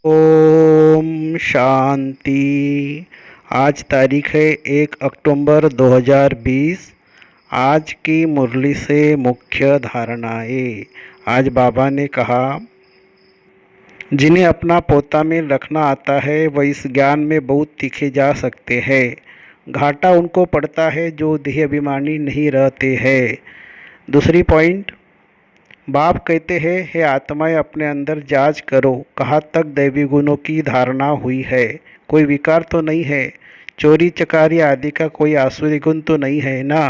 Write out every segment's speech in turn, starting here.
ओम शांति। आज तारीख है 1 अक्टूबर 2020। आज की मुरली से मुख्य धारणाएं। आज बाबा ने कहा, जिन्हें अपना पोता में रखना आता है वह इस ज्ञान में बहुत तीखे जा सकते हैं। घाटा उनको पड़ता है जो देह अभिमानी नहीं रहते हैं। दूसरी पॉइंट, बाप कहते हैं, हे आत्माएं अपने अंदर जांच करो, कहाँ तक दैवी गुणों की धारणा हुई है। कोई विकार तो नहीं है। चोरी चकारी आदि का कोई आसुरी गुण तो नहीं है ना।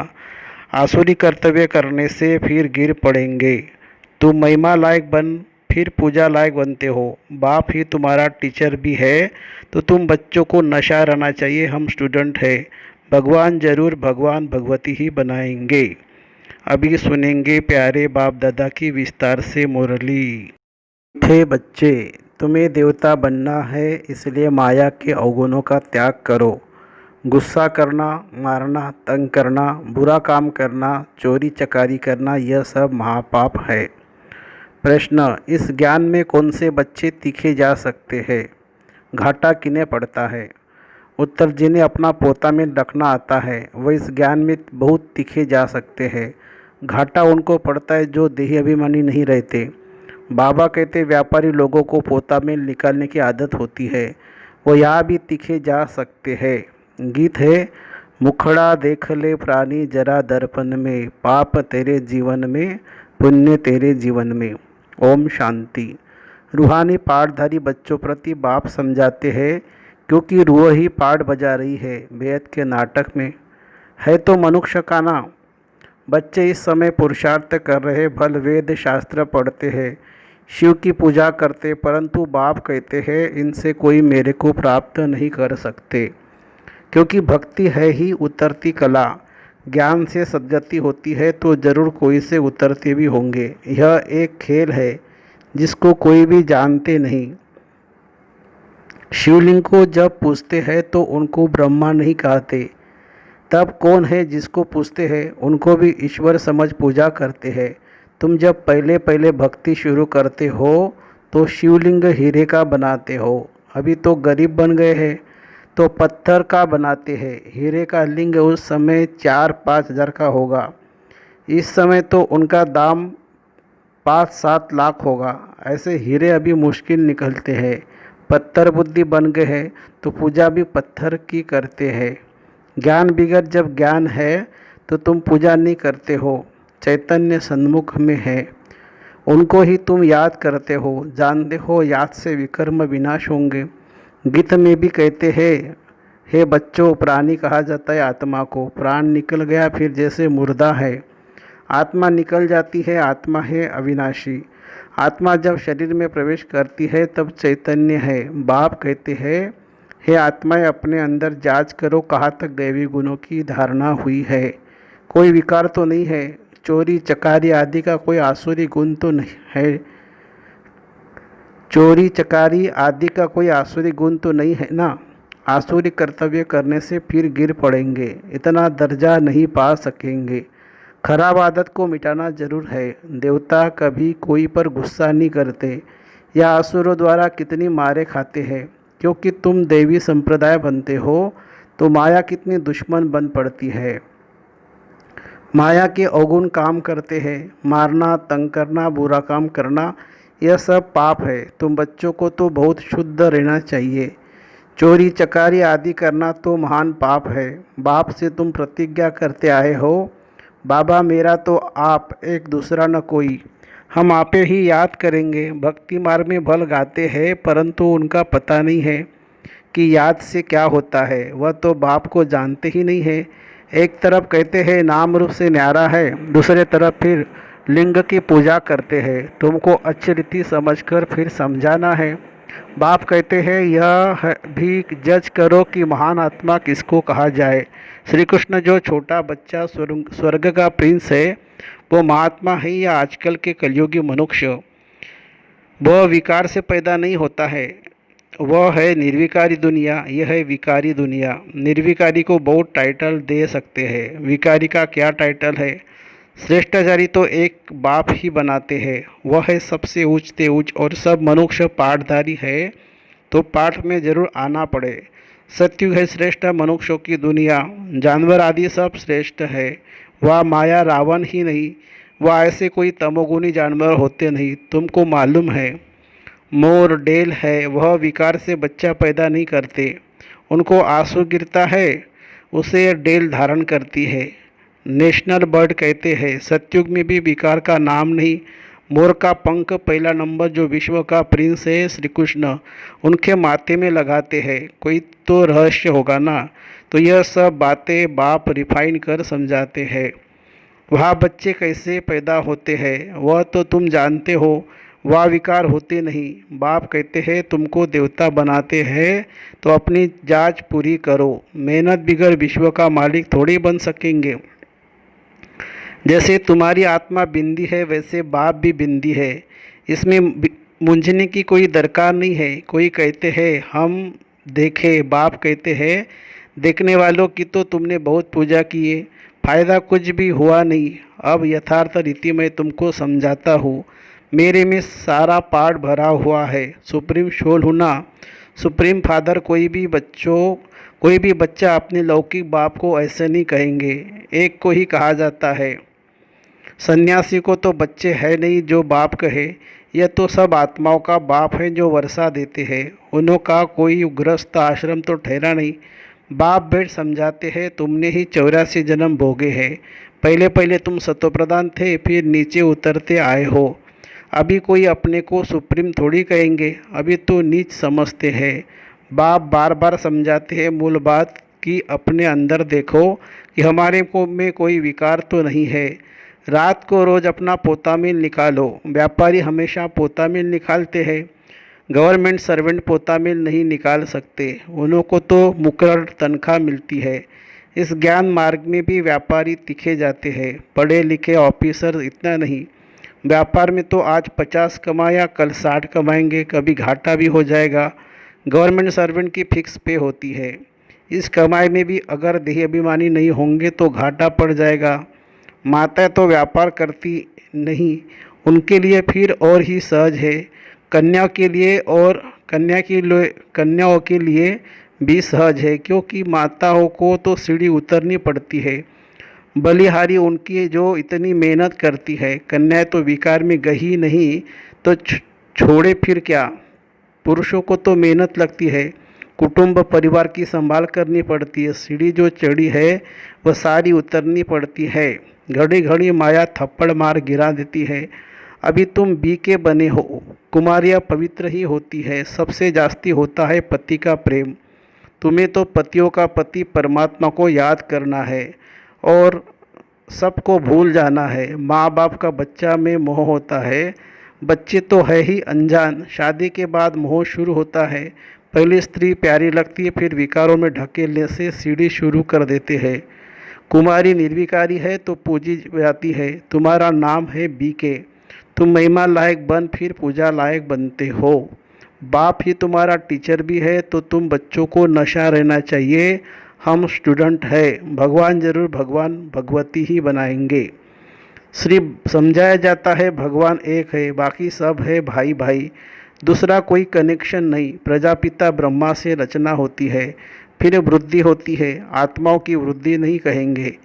आसुरी कर्तव्य करने से फिर गिर पड़ेंगे। तुम महिमा लायक बन फिर पूजा लायक बनते हो। बाप ही तुम्हारा टीचर भी है तो तुम बच्चों को नशा रहना चाहिए, हम स्टूडेंट हैं। भगवान जरूर भगवान भगवती ही बनाएंगे। अभी सुनेंगे प्यारे बाप दादा की विस्तार से मुरली। थे बच्चे, तुम्हें देवता बनना है, इसलिए माया के अवगुणों का त्याग करो। गुस्सा करना, मारना, तंग करना, बुरा काम करना, चोरी चकारी करना, यह सब महापाप है। प्रश्न, इस ज्ञान में कौन से बच्चे तीखे जा सकते हैं? घाटा किन्हें पड़ता है? उत्तर, जिन्हें अपना पोता में रखना आता है वह इस ज्ञान में बहुत तीखे जा सकते हैं। घाटा उनको पड़ता है जो देही अभिमानी नहीं रहते। बाबा कहते, व्यापारी लोगों को पोता में निकालने की आदत होती है, वो यहाँ भी तीखे जा सकते हैं। गीत है, मुखड़ा देख ले प्राणी जरा दर्पण में, पाप तेरे जीवन में, पुण्य तेरे जीवन में। ओम शांति। रूहानी पाठधारी बच्चों प्रति बाप समझाते हैं, क्योंकि रूह ही पाठ बजा रही है बेहद के नाटक में। है तो मनुष्य का ना। बच्चे इस समय पुरुषार्थ कर रहे, भल वेद शास्त्र पढ़ते हैं, शिव की पूजा करते, परंतु बाप कहते हैं इनसे कोई मेरे को प्राप्त नहीं कर सकते, क्योंकि भक्ति है ही उतरती कला। ज्ञान से सद्गति होती है तो जरूर कोई से उतरते भी होंगे। यह एक खेल है जिसको कोई भी जानते नहीं। शिवलिंग को जब पूजते हैं तो उनको ब्रह्मा नहीं कहते, तब कौन है जिसको पूजते हैं उनको भी ईश्वर समझ पूजा करते हैं। तुम जब पहले पहले भक्ति शुरू करते हो तो शिवलिंग हीरे का बनाते हो। अभी तो गरीब बन गए हैं तो पत्थर का बनाते हैं। हीरे का लिंग उस समय 4-5 हज़ार का होगा। इस समय तो उनका दाम 5-7 लाख होगा। ऐसे हीरे अभी मुश्किल निकलते हैं। पत्थर बुद्धि बन गए हैं तो पूजा भी पत्थर की करते हैं। ज्ञान बिगड़ जब ज्ञान है तो तुम पूजा नहीं करते हो। चैतन्य सन्मुख में है, उनको ही तुम याद करते हो। जानते हो याद से विकर्म विनाश होंगे। गीत में भी कहते हैं, हे बच्चों, प्राणी कहा जाता है आत्मा को। प्राण निकल गया फिर जैसे मुर्दा है। आत्मा निकल जाती है, आत्मा है अविनाशी। आत्मा जब शरीर में प्रवेश करती है तब चैतन्य है। बाप कहते हैं, हे आत्माएं अपने अंदर जांच करो, कहाँ तक दैवी गुणों की धारणा हुई है। कोई विकार तो नहीं है। चोरी चकारी आदि का कोई आसुरी गुण तो नहीं है। चोरी चकारी आदि का कोई आसुरी गुण तो नहीं है ना। आसुरी कर्तव्य करने से फिर गिर पड़ेंगे, इतना दर्जा नहीं पा सकेंगे। खराब आदत को मिटाना जरूर है। देवता कभी कोई पर गुस्सा नहीं करते या असुरों द्वारा कितनी मारे खाते हैं। क्योंकि तुम देवी संप्रदाय बनते हो तो माया कितनी दुश्मन बन पड़ती है। माया के अवगुण काम करते हैं। मारना, तंग करना, बुरा काम करना, यह सब पाप है। तुम बच्चों को तो बहुत शुद्ध रहना चाहिए। चोरी चकारी आदि करना तो महान पाप है। बाप से तुम प्रतिज्ञा करते आए हो, बाबा मेरा तो आप, एक दूसरा न कोई। हम आपे ही याद करेंगे। भक्ति मार्ग में भल गाते हैं, परंतु उनका पता नहीं है कि याद से क्या होता है। वह तो बाप को जानते ही नहीं है। एक तरफ कहते हैं नाम रूप से न्यारा है, दूसरे तरफ फिर लिंग की पूजा करते हैं। तुमको अच्छी रीति समझकर फिर समझाना है। बाप कहते हैं, यह भी जज करो कि महान आत्मा किसको कहा जाए। श्री कृष्ण जो छोटा बच्चा स्वर्ग का प्रिंस है, वो महात्मा है या आजकल के कलयुगी मनुष्य? वह विकार से पैदा नहीं होता है। वह है निर्विकारी दुनिया, यह है विकारी दुनिया। निर्विकारी को बहुत टाइटल दे सकते हैं, विकारी का क्या टाइटल है? श्रेष्ठाचारी तो एक बाप ही बनाते हैं। वह है सबसे ऊंच ते ऊंच और सब मनुष्य पाठधारी है। तो पाठ में जरूर आना पड़े। सतयुग है श्रेष्ठ मनुष्यों की दुनिया, जानवर आदि सब श्रेष्ठ है। वह माया रावण ही नहीं, वह ऐसे कोई तमोगुणी जानवर होते नहीं, तुमको मालूम है। मोर डेल है, वह विकार से बच्चा पैदा नहीं करते, उनको आंसू गिरता है, उसे डेल धारण करती है। नेशनल बर्ड कहते हैं, सतयुग में भी विकार का नाम नहीं। मोर का पंख पहला नंबर जो विश्व का प्रिंस है श्री कृष्ण, उनके माथे में लगाते हैं। कोई तो रहस्य होगा ना। तो यह सब बातें बाप रिफाइन कर समझाते हैं। वह बच्चे कैसे पैदा होते हैं वह तो तुम जानते हो, वह विकार होते नहीं। बाप कहते हैं तुमको देवता बनाते हैं तो अपनी जांच पूरी करो। मेहनत बिगड़ विश्व का मालिक थोड़ी बन सकेंगे। जैसे तुम्हारी आत्मा बिंदी है वैसे बाप भी बिंदी है, इसमें मूंझने की कोई दरकार नहीं है। कोई कहते हैं हम देखे, बाप कहते हैं देखने वालों की तो तुमने बहुत पूजा की है, फायदा कुछ भी हुआ नहीं। अब यथार्थ रीति मैं तुमको समझाता हूँ। मेरे में सारा पाठ भरा हुआ है। सुप्रीम सोल हूँ ना, सुप्रीम फादर। कोई भी बच्चा अपने लौकिक बाप को ऐसे नहीं कहेंगे, एक को ही कहा जाता है। सन्यासी को तो बच्चे है नहीं जो बाप कहे, यह तो सब आत्माओं का बाप है जो वर्षा देते हैं। उन्हों का कोई गृहस्थ आश्रम तो ठहरा नहीं। बाप भेद समझाते हैं तुमने ही 84 जन्म भोगे हैं। पहले पहले तुम सतोप्रधान थे, फिर नीचे उतरते आए हो। अभी कोई अपने को सुप्रीम थोड़ी कहेंगे, अभी तो नीच समझते हैं। बाप बार बार समझाते हैं मूल बात कि अपने अंदर देखो कि हमारे को में कोई विकार तो नहीं है। रात को रोज अपना पोतामिल निकालो। व्यापारी हमेशा पोतामिल निकालते हैं, गवर्नमेंट सर्वेंट पोतामिल नहीं निकाल सकते, उन्हों को तो मुकर्रर तनख्वाह मिलती है। इस ज्ञान मार्ग में भी व्यापारी तिखे जाते हैं, पढ़े लिखे ऑफिसर इतना नहीं। व्यापार में तो आज 50 कमाया कल 60 कमाएंगे, कभी घाटा भी हो जाएगा। गवर्नमेंट सर्वेंट की फिक्स पे होती है। इस कमाई में भी अगर देह अभिमानी नहीं होंगे तो घाटा पड़ जाएगा। माता तो व्यापार करती नहीं, उनके लिए फिर और ही सहज है। कन्या के लिए और कन्याओं के लिए भी सहज है, क्योंकि माताओं को तो सीढ़ी उतरनी पड़ती है। बलिहारी उनकी जो इतनी मेहनत करती है। कन्याएं तो विकार में गई नहीं तो छोड़े फिर क्या। पुरुषों को तो मेहनत लगती है, कुटुंब परिवार की संभाल करनी पड़ती है। सीढ़ी जो चढ़ी है वह सारी उतरनी पड़ती है। घड़ी घड़ी माया थप्पड़ मार गिरा देती है। अभी तुम बी के बने हो। कुमारियाँ पवित्र ही होती है, सबसे जास्ती होता है पति का प्रेम। तुम्हें तो पतियों का पति परमात्मा को याद करना है और सबको भूल जाना है। माँ बाप का बच्चा में मोह होता है। बच्चे तो है ही अनजान, शादी के बाद मोह शुरू होता है। पहली स्त्री प्यारी लगती है, फिर विकारों में ढकेलने से सीढ़ी शुरू कर देते हैं। कुमारी निर्विकारी है तो पूजी जाती है। तुम्हारा नाम है बीके, तुम महिमा लायक बन फिर पूजा लायक बनते हो। बाप ही तुम्हारा टीचर भी है तो तुम बच्चों को नशा रहना चाहिए। हम स्टूडेंट है, भगवान जरूर भगवान भगवती ही बनाएंगे। श्री समझाया जाता है भगवान एक है, बाकी सब है भाई भाई, दूसरा कोई कनेक्शन नहीं। प्रजापिता ब्रह्मा से रचना होती है, फिर वृद्धि होती है। आत्माओं की वृद्धि नहीं कहेंगे,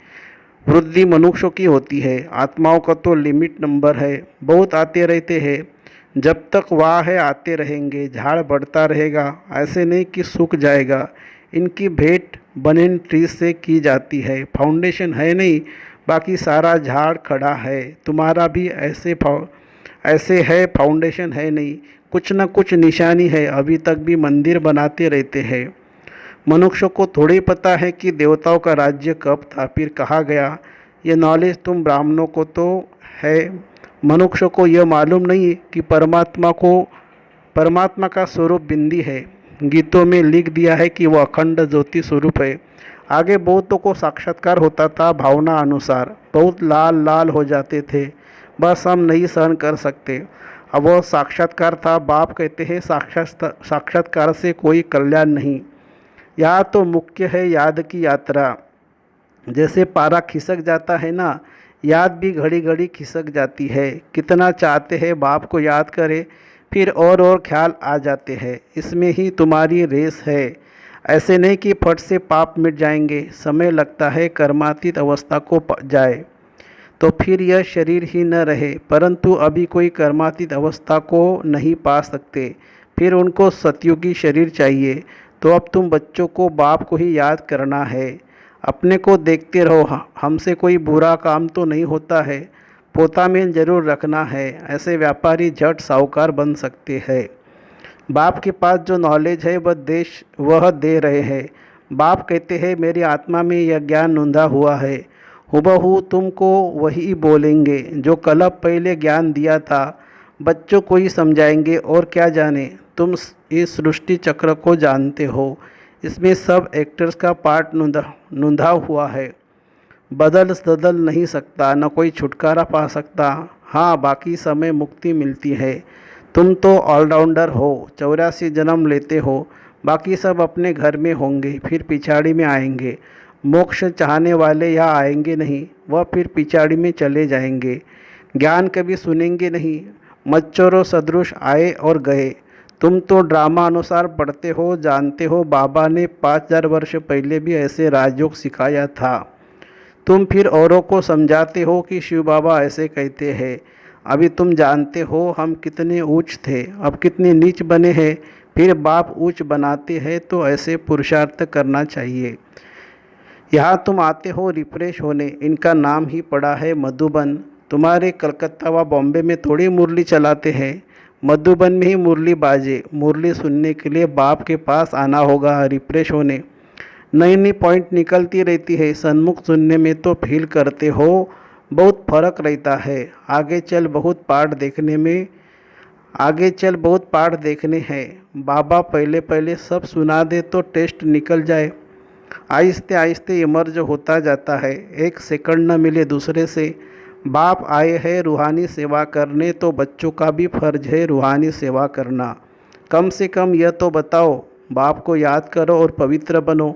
वृद्धि मनुष्यों की होती है। आत्माओं का तो लिमिट नंबर है, बहुत आते रहते हैं। जब तक वाह है आते रहेंगे, झाड़ बढ़ता रहेगा, ऐसे नहीं कि सूख जाएगा। इनकी भेंट बनेन ट्री से की जाती है, फाउंडेशन है नहीं, बाकी सारा झाड़ खड़ा है। तुम्हारा भी ऐसे है, फाउंडेशन है नहीं, कुछ न कुछ निशानी है। अभी तक भी मंदिर बनाते रहते हैं। मनुष्य को थोड़ी पता है कि देवताओं का राज्य कब था, फिर कहा गया। ये नॉलेज तुम ब्राह्मणों को तो है, मनुष्य को यह मालूम नहीं कि परमात्मा का स्वरूप बिंदी है। गीतों में लिख दिया है कि वह अखंड ज्योति स्वरूप है। आगे बहुतों को साक्षात्कार होता था भावना अनुसार, बहुत लाल लाल हो जाते थे, बस हम नहीं सहन कर सकते। अब वह साक्षात्कार था। बाप कहते हैं साक्षात्कार से कोई कल्याण नहीं। यह तो मुख्य है याद की यात्रा। जैसे पारा खिसक जाता है ना, याद भी घड़ी घड़ी खिसक जाती है। कितना चाहते हैं बाप को याद करें, फिर और ख्याल आ जाते हैं। इसमें ही तुम्हारी रेस है। ऐसे नहीं कि फट से पाप मिट जाएंगे, समय लगता है कर्मातीत अवस्था को जाए तो फिर यह शरीर ही न रहे। परंतु अभी कोई कर्मातीत अवस्था को नहीं पा सकते, फिर उनको सतयुगी शरीर चाहिए। तो अब तुम बच्चों को बाप को ही याद करना है। अपने को देखते रहो, हमसे कोई बुरा काम तो नहीं होता है। पोता में जरूर रखना है, ऐसे व्यापारी झट साहूकार बन सकते हैं। बाप के पास जो नॉलेज है वह दे रहे हैं। बाप कहते हैं मेरी आत्मा में यह ज्ञान नूंधा हुआ है। हुबहू तुमको वही बोलेंगे जो कल्प पहले ज्ञान दिया था। बच्चों को ही समझाएंगे और क्या जाने। तुम इस सृष्टि चक्र को जानते हो, इसमें सब एक्टर्स का पार्ट नूंधा हुआ है। बदल नहीं सकता, न कोई छुटकारा पा सकता। हाँ, बाकी समय मुक्ति मिलती है। तुम तो ऑलराउंडर हो, 84 जन्म लेते हो। बाकी सब अपने घर में होंगे, फिर पिछाड़ी में आएंगे। मोक्ष चाहने वाले यहाँ आएंगे नहीं, वह फिर पिछाड़ी में चले जाएंगे। ज्ञान कभी सुनेंगे नहीं। मच्छरों सदृश आए और गए। तुम तो ड्रामा अनुसार पढ़ते हो, जानते हो बाबा ने 5000 वर्ष पहले भी ऐसे राजयोग सिखाया था। तुम फिर औरों को समझाते हो कि शिव बाबा ऐसे कहते हैं। अभी तुम जानते हो हम कितने ऊंच थे, अब कितने नीच बने हैं। फिर बाप ऊंच बनाते हैं तो ऐसे पुरुषार्थ करना चाहिए। यहाँ तुम आते हो रिफ्रेश होने, इनका नाम ही पड़ा है मधुबन। तुम्हारे कलकत्ता व बॉम्बे में थोड़ी मुरली चलाते हैं, मधुबन में ही मुरली बाजे। मुरली सुनने के लिए बाप के पास आना होगा, रिफ्रेश होने। नई नई पॉइंट निकलती रहती है, सन्मुख सुनने में तो फील करते हो बहुत फर्क रहता है। आगे चल बहुत पाठ देखने हैं। बाबा पहले पहले सब सुना दे तो टेस्ट निकल जाए। आहिस्ते आहिस्ते इमर्ज होता जाता है, एक सेकंड न मिले दूसरे से। बाप आए हैं रूहानी सेवा करने, तो बच्चों का भी फर्ज है रूहानी सेवा करना। कम से कम यह तो बताओ, बाप को याद करो और पवित्र बनो।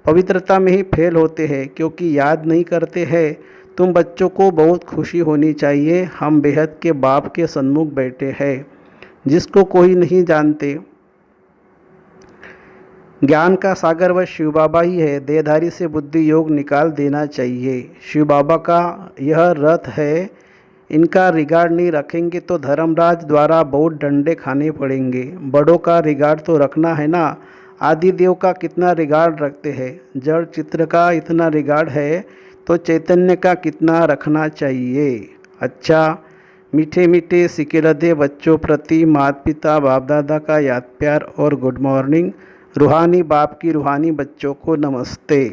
पवित्रता में ही फेल होते हैं क्योंकि याद नहीं करते हैं। तुम बच्चों को बहुत खुशी होनी चाहिए, हम बेहद के बाप के सन्मुख बैठे हैं जिसको कोई नहीं जानते। ज्ञान का सागर वह शिव बाबा ही है। देहधारी से बुद्धि योग निकाल देना चाहिए। शिव बाबा का यह रथ है, इनका रिगार्ड नहीं रखेंगे तो धर्मराज द्वारा बहुत डंडे खाने पड़ेंगे। बड़ों का रिगार्ड तो रखना है ना। आदिदेव का कितना रिगार्ड रखते हैं, जड़ चित्र का इतना रिगार्ड है तो चैतन्य का कितना रखना चाहिए। अच्छा, मीठे मीठे सिकेलदे बच्चों प्रति माता पिता बाप दादा का याद प्यार और गुड मॉर्निंग। रूहानी बाप की रूहानी बच्चों को नमस्ते।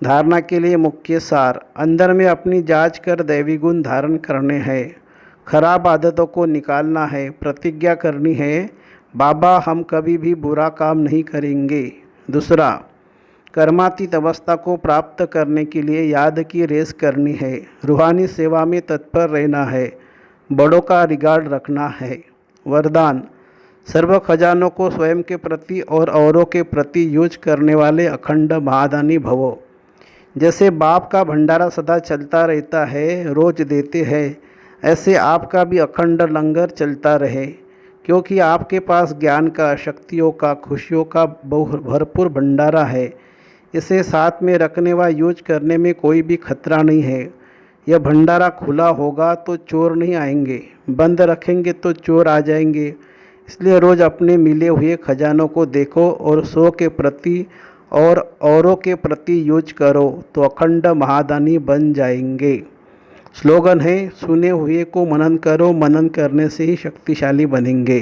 धारणा के लिए मुख्य सार, अंदर में अपनी जांच कर दैवी गुण धारण करने हैं। खराब आदतों को निकालना है। प्रतिज्ञा करनी है, बाबा हम कभी भी बुरा काम नहीं करेंगे। दूसरा, कर्मातीत अवस्था को प्राप्त करने के लिए याद की रेस करनी है। रूहानी सेवा में तत्पर रहना है, बड़ों का रिगार्ड रखना है। वरदान, सर्व खजानों को स्वयं के प्रति और औरों के प्रति यूज करने वाले अखंड महादानी भवो। जैसे बाप का भंडारा सदा चलता रहता है, रोज देते हैं, ऐसे आपका भी अखंड लंगर चलता रहे। क्योंकि आपके पास ज्ञान का, शक्तियों का, खुशियों का भरपूर भंडारा है। इसे साथ में रखने व यूज करने में कोई भी खतरा नहीं है। यह भंडारा खुला होगा तो चोर नहीं आएंगे, बंद रखेंगे तो चोर आ जाएंगे। इसलिए रोज़ अपने मिले हुए खजानों को देखो और सो के प्रति और औरों के प्रति यूज करो तो अखंड महादानी बन जाएंगे। स्लोगन है, सुने हुए को मनन करो, मनन करने से ही शक्तिशाली बनेंगे।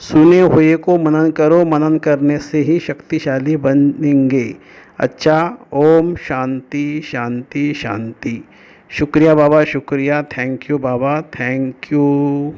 सुने हुए को मनन करो, मनन करने से ही शक्तिशाली बनेंगे। अच्छा, ओम शांति शांति शांति। शुक्रिया बाबा, शुक्रिया। Thank you Baba, thank you.